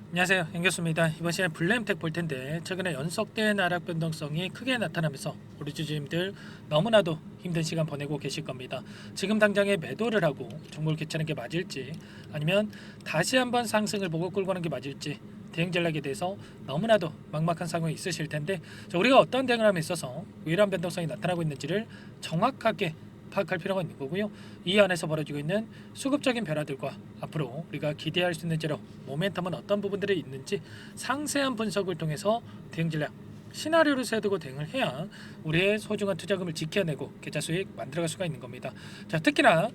안녕하세요, 연교수입니다. 이번 시간에 블랙텍 볼 텐데 최근에 연속된 하락 변동성이 크게 나타나면서 우리 주주님들 너무나도 힘든 시간 보내고 계실 겁니다. 지금 당장에 매도를 하고 종목을 개최하는 게 맞을지 아니면 다시 한번 상승을 보고 끌고 가는 게 맞을지 대응 전략에 대해서 너무나도 막막한 상황이 있으실 텐데 우리가 어떤 대응을 함에 있어서 왜 이러한 변동성이 나타나고 있는지를 정확하게 파악할 필요가 있는 거고요. 이 안에서 벌어지고 있는 수급적인 변화들과 앞으로 우리가 기대할 수 있는 제로 모멘텀은 어떤 부분들이 있는지 상세한 분석을 통해서 대응 전략 시나리오를 세두고 대응을 해야 우리의 소중한 투자금을 지켜내고 계좌 수익 만들어갈 수가 있는 겁니다. 자, 특히나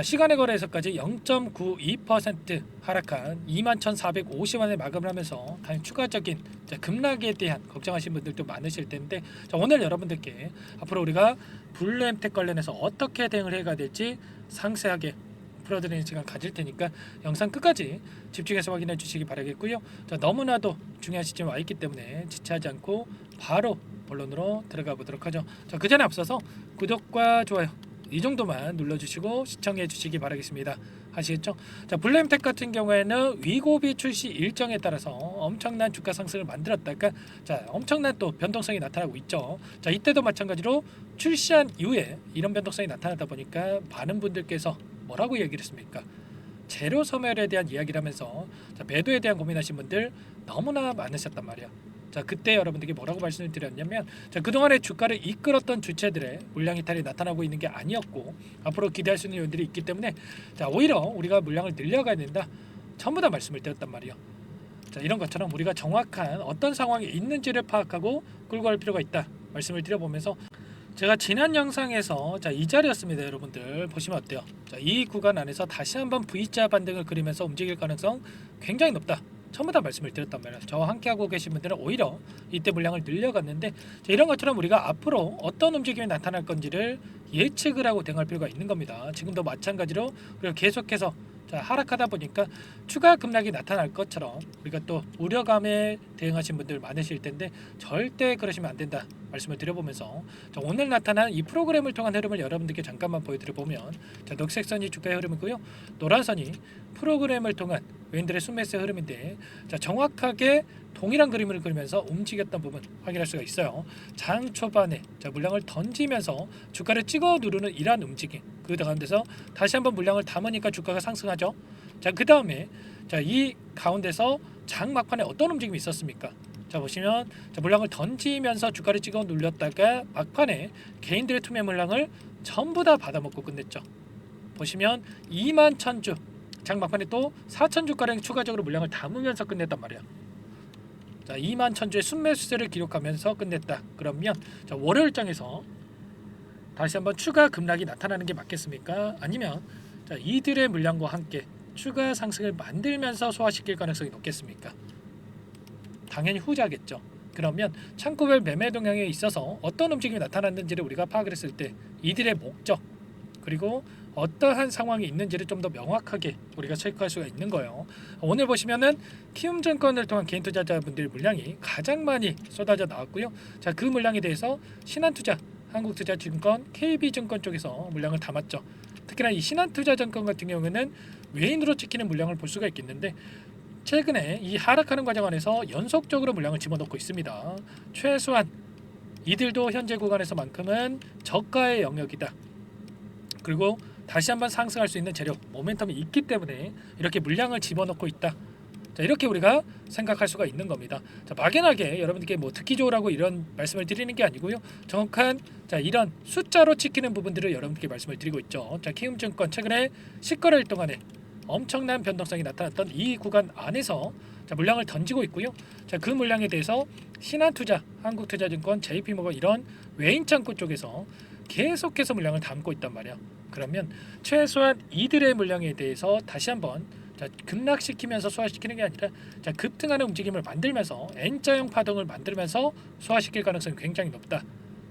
시간의 거래에서까지 0.92% 하락한 21,450원에 마감을 하면서 다른 추가적인 급락에 대한 걱정하시는 분들도 많으실 텐데 오늘 여러분들께 앞으로 우리가 블루엠텍 관련해서 어떻게 대응을 해가 될지 상세하게 풀어드리는 시간 가질 테니까 영상 끝까지 집중해서 확인해 주시기 바라겠고요. 너무나도 중요한 시점에 와 있기 때문에 지체하지 않고 바로 본론으로 들어가 보도록 하죠. 그 전에 앞서서 구독과 좋아요 이 정도만 눌러주시고 시청해 주시기 바라겠습니다. 아시겠죠? 블루엠텍 같은 경우에는 위고비 출시 일정에 따라서 엄청난 주가 상승을 만들었다가 엄청난 또 변동성이 나타나고 있죠. 이때도 마찬가지로 출시한 이후에 이런 변동성이 나타나다 보니까 많은 분들께서 뭐라고 얘기를 했습니까? 재료 소멸에 대한 이야기를 하면서 매도에 대한 고민하신 분들 너무나 많으셨단 말이야. 그때 여러분들께 뭐라고 말씀을 드렸냐면 그동안의 주가를 이끌었던 주체들의 물량 이탈이 나타나고 있는 게 아니었고 앞으로 기대할 수 있는 요인들이 있기 때문에 오히려 우리가 물량을 늘려가야 된다. 전부 다 말씀을 드렸단 말이에요. 이런 것처럼 우리가 정확한 어떤 상황이 있는지를 파악하고 끌고 갈 필요가 있다. 말씀을 드려보면서 제가 지난 영상에서 이 자리였습니다. 여러분들 보시면 어때요? 이 구간 안에서 다시 한번 V자 반등을 그리면서 움직일 가능성 굉장히 높다. 전부 다 말씀을 드렸단 말이에요. 저와 함께 하고 계신 분들은 오히려 이때 물량을 늘려갔는데 이런 것처럼 우리가 앞으로 어떤 움직임이 나타날 건지를 예측을 하고 대응할 필요가 있는 겁니다. 지금도 마찬가지로 우리가 계속해서 하락하다 보니까 추가 급락이 나타날 것처럼 우리가 또 우려감에 대응하신 분들 많으실 텐데 절대 그러시면 안 된다 말씀을 드려보면서 오늘 나타난 이 프로그램을 통한 흐름을 여러분들께 잠깐만 보여드려보면 녹색 선이 주가의 흐름이고요, 노란 선이 프로그램을 통한 외인들의 순매수의 흐름인데 정확하게 동일한 그림을 그리면서 움직였던 부분 확인할 수가 있어요. 장 초반에 물량을 던지면서 주가를 찍어 누르는 이러한 움직임, 그 가운데서 다시 한번 물량을 담으니까 주가가 상승하죠. 그 다음에 이 가운데서 장 막판에 어떤 움직임이 있었습니까? 보시면 물량을 던지면서 주가를 찍어 눌렸다가 막판에 개인들의 투매 물량을 전부 다 받아먹고 끝냈죠. 보시면 2만 1000주 장 막판에 또 4000주가량 추가적으로 물량을 담으면서 끝냈단 말이야. 2만 1000주의 순매수세를 기록하면서 끝냈다. 그러면 월요일장에서 다시 한번 추가 급락이 나타나는 게 맞겠습니까? 아니면 이들의 물량과 함께 추가 상승을 만들면서 소화시킬 가능성이 높겠습니까? 당연히 후자겠죠. 그러면 창구별 매매 동향에 있어서 어떤 움직임이 나타났는지를 우리가 파악을 했을 때 이들의 목적 그리고 어떠한 상황이 있는지를 좀 더 명확하게 우리가 체크할 수가 있는 거예요. 오늘 보시면은 키움증권을 통한 개인 투자자분들의 물량이 가장 많이 쏟아져 나왔고요. 그 물량에 대해서 신한투자, 한국투자증권, KB증권 쪽에서 물량을 담았죠. 특히나 이 신한투자증권 같은 경우에는 외인으로 찍히는 물량을 볼 수가 있겠는데 최근에 이 하락하는 과정 안에서 연속적으로 물량을 집어넣고 있습니다. 최소한 이들도 현재 구간에서만큼은 저가의 영역이다. 그리고 다시 한번 상승할 수 있는 재료, 모멘텀이 있기 때문에 이렇게 물량을 집어넣고 있다. 이렇게 우리가 생각할 수가 있는 겁니다. 막연하게 여러분들께 듣기 좋으라고 이런 말씀을 드리는 게 아니고요. 정확한 이런 숫자로 찍히는 부분들을 여러분들께 말씀을 드리고 있죠. 키움증권 최근에 10거래일 동안에 엄청난 변동성이 나타났던 이 구간 안에서 물량을 던지고 있고요. 그 물량에 대해서 신한투자, 한국투자증권, JP모건 이런 외인 창구 쪽에서 계속해서 물량을 담고 있단 말이야. 그러면 최소한 이들의 물량에 대해서 다시 한번 급락시키면서 소화시키는 게 아니라 급등하는 움직임을 만들면서 N자형 파동을 만들면서 소화시킬 가능성이 굉장히 높다.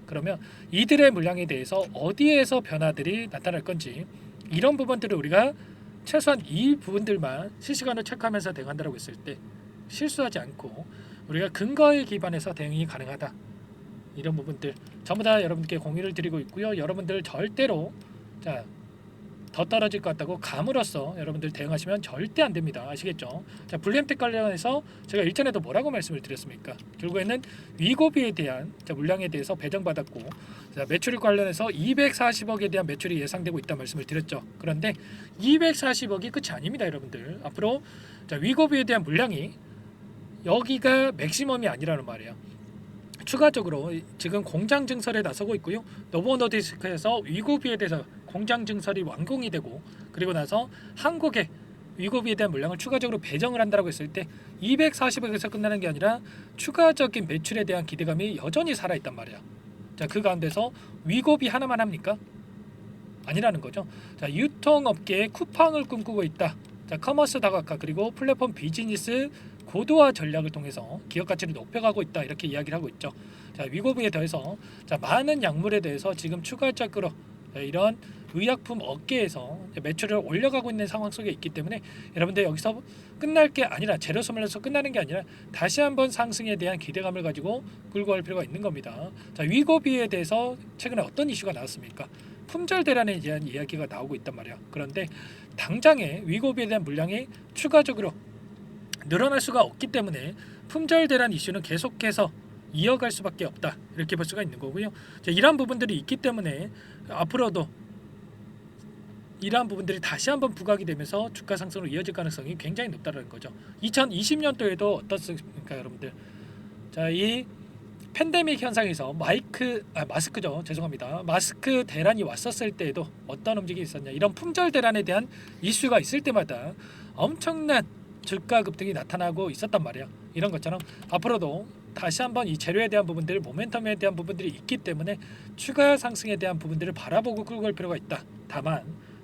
그러면 이들의 물량에 대해서 어디에서 변화들이 나타날 건지 이런 부분들을 우리가 최소한 이 부분들만 실시간으로 체크하면서 대응한다고 했을 때 실수하지 않고 우리가 근거에 기반해서 대응이 가능하다. 이런 부분들 전부 다 여러분께 공유를 드리고 있고요. 여러분들 절대로 더 떨어질 것 같다고 감으로써 여러분들 대응하시면 절대 안 됩니다. 아시겠죠? 자, 블루엠텍 관련해서 제가 일전에도 뭐라고 말씀을 드렸습니까? 결국에는 위고비에 대한 물량에 대해서 배정받았고, 자, 매출 관련해서 240억에 대한 매출이 예상되고 있다 말씀을 드렸죠. 그런데 240억이 끝이 아닙니다, 여러분들. 앞으로 위고비에 대한 물량이 여기가 맥시멈이 아니라는 말이에요. 추가적으로 지금 공장 증설에 나서고 있고요. 노보노디스크에서 위고비에 대해서 공장 증설이 완공이 되고, 그리고 나서 한국에 위고비에 대한 물량을 추가적으로 배정을 한다고 했을 때 240억에서 끝나는 게 아니라 추가적인 매출에 대한 기대감이 여전히 살아있단 말이야. 자, 그 가운데서 위고비 하나만 합니까? 아니라는 거죠. 자, 유통업계의 쿠팡을 꿈꾸고 있다. 자, 커머스 다각화 그리고 플랫폼 비즈니스 고도화 전략을 통해서 기업 가치를 높여가고 있다, 이렇게 이야기를 하고 있죠. 자, 위고비에 더해서 많은 약물에 대해서 지금 추가적으로 이런 의약품 업계에서 매출을 올려가고 있는 상황 속에 있기 때문에 여러분들 여기서 끝날 게 아니라 제로 소멸에서 끝나는 게 아니라 다시 한번 상승에 대한 기대감을 가지고 끌고 갈 필요가 있는 겁니다. 자, 위고비에 대해서 최근에 어떤 이슈가 나왔습니까? 품절 대란에 대한 이야기가 나오고 있단 말이야. 그런데 당장에 위고비에 대한 물량이 추가적으로 늘어날 수가 없기 때문에 품절 대란 이슈는 계속해서 이어갈 수밖에 없다, 이렇게 볼 수가 있는 거고요. 자, 이러한 부분들이 있기 때문에 앞으로도 이러한 부분들이 다시 한번 부각이 되면서 주가 상승으로 이어질 가능성이 굉장히 높다는 거죠. 2020년도에도 어떻습니까, 여러분들? 자, 이 팬데믹 현상에서 마스크죠. 죄송합니다. 마스크 대란이 왔었을 때에도 어떤 움직임이 있었냐. 이런 품절 대란에 대한 이슈가 있을 때마다 엄청난 주가 급등이 나타나고 있었단 말이야. 이런 것처럼 앞으로도 다시 한번 이 재료에 대한 부분들, 모멘텀에 대한 부분들이 있기 때문에 추가 상승에 대한 부분들을 바라보고 끌고 갈 필요가 있다.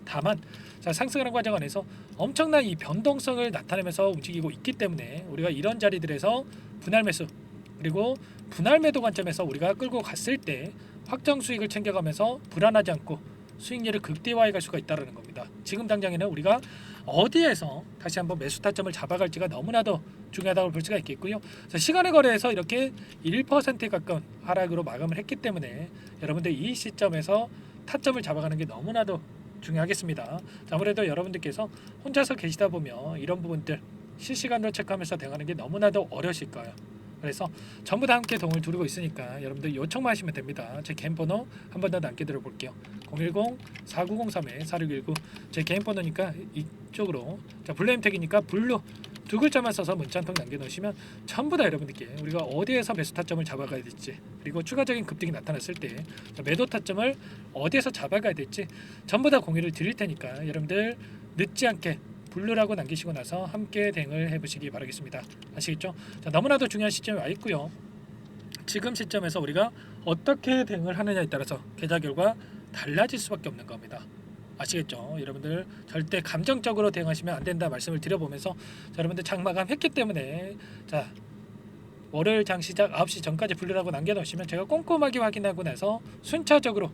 다만 자, 상승하는 과정 안에서 엄청난 이 변동성을 나타내면서 움직이고 있기 때문에 우리가 이런 자리들에서 분할 매수 그리고 분할 매도 관점에서 우리가 끌고 갔을 때 확정 수익을 챙겨가면서 불안하지 않고 수익률을 극대화해 갈 수가 있다는 겁니다. 지금 당장에는 우리가 어디에서 다시 한번 매수 타점을 잡아갈지가 너무나도 중요하다고 볼 수가 있겠고요. 시간의 거래에서 이렇게 1%에 가까운 하락으로 마감을 했기 때문에 여러분들 이 시점에서 타점을 잡아가는 게 너무나도 중요하겠습니다. 아무래도 여러분들께서 혼자서 계시다 보면 이런 부분들 실시간으로 체크하면서 대응하는 게 너무나도 어려우실 거예요. 그래서 전부 다 함께 도움을 드리고 있으니까 여러분들 요청만 하시면 됩니다. 제 개인 번호 한 번 더 남겨드려 볼게요. 010-4903-4619 제 개인 번호니까 이쪽으로, 자, 블루엠텍이니까 블루 두 글자만 써서 문자 한 통 남겨놓으시면 전부 다 여러분들께 우리가 어디에서 매수 타점을 잡아가야 될지, 그리고 추가적인 급등이 나타났을 때 매도 타점을 어디에서 잡아가야 될지 전부 다 공유를 드릴 테니까 여러분들 늦지 않게 블루라고 남기시고 나서 함께 대응을 해보시기 바라겠습니다. 아시겠죠? 자, 너무나도 중요한 시점에 와 있고요. 지금 시점에서 우리가 어떻게 대응을 하느냐에 따라서 계좌 결과 달라질 수밖에 없는 겁니다. 아시겠죠? 여러분들 절대 감정적으로 대응하시면 안 된다 말씀을 드려보면서, 자, 여러분들 장마감 했기 때문에 자, 월요일 장 시작 9시 전까지 블루라고 남겨놓으시면 제가 꼼꼼하게 확인하고 나서 순차적으로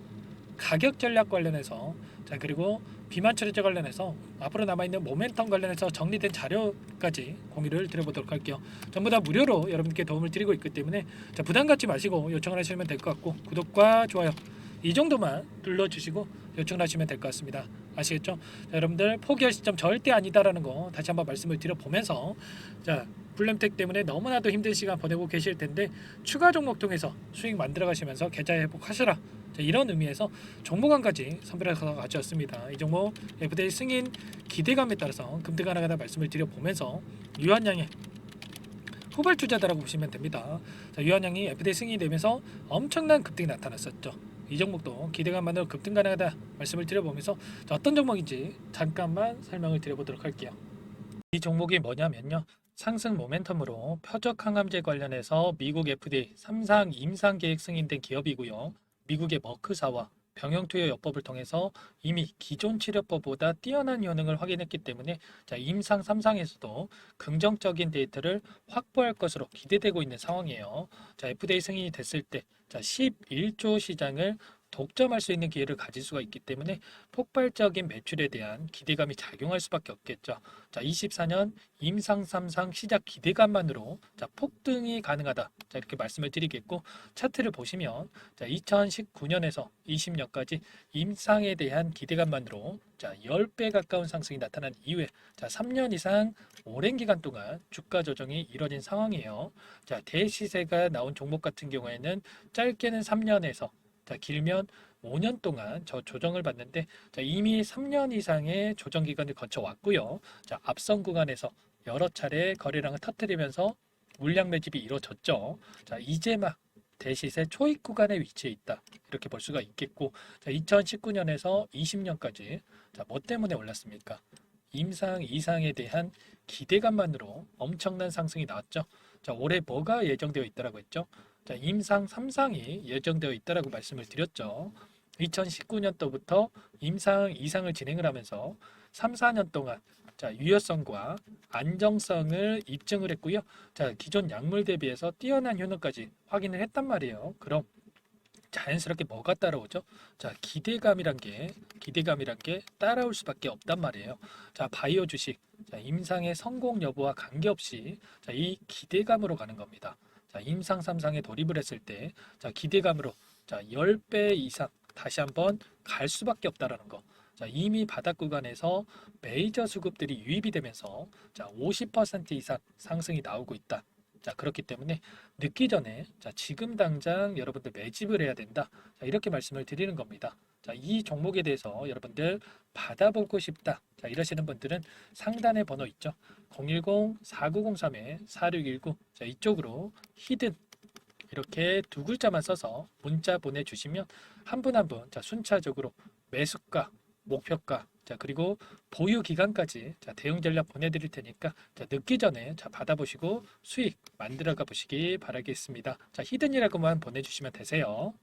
가격 전략 관련해서, 자, 그리고 비만 처리제 관련해서 앞으로 남아있는 모멘텀 관련해서 정리된 자료까지 공유를 드려보도록 할게요. 전부 다 무료로 여러분께 도움을 드리고 있기 때문에 자, 부담 갖지 마시고 요청을 하시면 될 것 같고, 구독과 좋아요 이 정도만 눌러주시고 요청을 하시면 될 것 같습니다. 아시겠죠? 자, 여러분들 포기할 시점 절대 아니다라는 거 다시 한번 말씀을 드려보면서, 자, 블루엠텍 때문에 너무나도 힘든 시간 보내고 계실 텐데 추가 종목 통해서 수익 만들어 가시면서 계좌 회복하시라, 자, 이런 의미에서 종목안까지 선별해서 가져왔습니다. 이 종목 FDA 승인 기대감에 따라서 급등가 나가다 말씀을 드려보면서 유한양의 후발주자다라고 보시면 됩니다. 자, 유한양이 FDA 승인이 되면서 엄청난 급등이 나타났었죠. 이 종목도 기대감만으로 급등 가능하다 말씀을 드려보면서, 자, 어떤 종목인지 잠깐만 설명을 드려보도록 할게요. 이 종목이 뭐냐면요, 상승 모멘텀으로 표적 항암제 관련해서 미국 FDA 3상 임상 계획 승인된 기업이고요. 미국의 머크사와 병용투여 요법을 통해서 이미 기존 치료법보다 뛰어난 효능을 확인했기 때문에 자, 임상 3상에서도 긍정적인 데이터를 확보할 것으로 기대되고 있는 상황이에요. 자, FDA 승인이 됐을 때 자, 11조 시장을 독점할 수 있는 기회를 가질 수가 있기 때문에 폭발적인 매출에 대한 기대감이 작용할 수밖에 없겠죠. 자, 24년 임상 3상 시작 기대감만으로 자, 폭등이 가능하다. 자, 이렇게 말씀을 드리겠고 차트를 보시면 자, 2019년에서 20년까지 임상에 대한 기대감만으로 자, 10배 가까운 상승이 나타난 이후에 자, 3년 이상 오랜 기간 동안 주가 조정이 이뤄진 상황이에요. 자, 대시세가 나온 종목 같은 경우에는 짧게는 3년에서 자, 길면 5년 동안 저 조정을 받는데 자, 이미 3년 이상의 조정 기간을 거쳐 왔고요. 자, 앞선 구간에서 여러 차례 거래량을 터뜨리면서 물량 매집이 이루어졌죠. 자, 이제 막 대시세 초입 구간에 위치해 있다. 이렇게 볼 수가 있겠고, 자, 2019년에서 20년까지 자, 뭐 때문에 올랐습니까? 임상 이상에 대한 기대감만으로 엄청난 상승이 나왔죠. 자, 올해 뭐가 예정되어 있다라고 했죠? 자, 임상 3상이 예정되어 있다라고 말씀을 드렸죠. 2019년도부터 임상 이상을 진행을 하면서 3, 4년 동안 자, 유효성과 안정성을 입증을 했고요. 자, 기존 약물 대비해서 뛰어난 효능까지 확인을 했단 말이에요. 그럼 자연스럽게 뭐가 따라오죠? 자, 기대감이란 게 따라올 수밖에 없단 말이에요. 자, 바이오 주식, 자, 임상의 성공 여부와 관계없이 자, 이 기대감으로 가는 겁니다. 자, 임상 3상에 돌입을 했을 때, 자, 기대감으로 자, 10배 이상 다시 한번 갈 수밖에 없다라는 거. 자, 이미 바닥 구간에서 메이저 수급들이 유입이 되면서 자, 50% 이상 상승이 나오고 있다. 자, 그렇기 때문에 늦기 전에 자, 지금 당장 여러분들 매집을 해야 된다. 자, 이렇게 말씀을 드리는 겁니다. 자, 이 종목에 대해서 여러분들 받아보고 싶다. 자, 이러시는 분들은 상단에 번호 있죠. 010-4903-4619. 자, 이쪽으로 히든 이렇게 두 글자만 써서 문자 보내주시면 한 분 한 분 자, 순차적으로 매수가, 목표가, 자, 그리고 보유 기간까지 자, 대응 전략 보내드릴 테니까 자, 늦기 전에 자, 받아보시고 수익 만들어가 보시기 바라겠습니다. 자, 히든이라고만 보내주시면 되세요.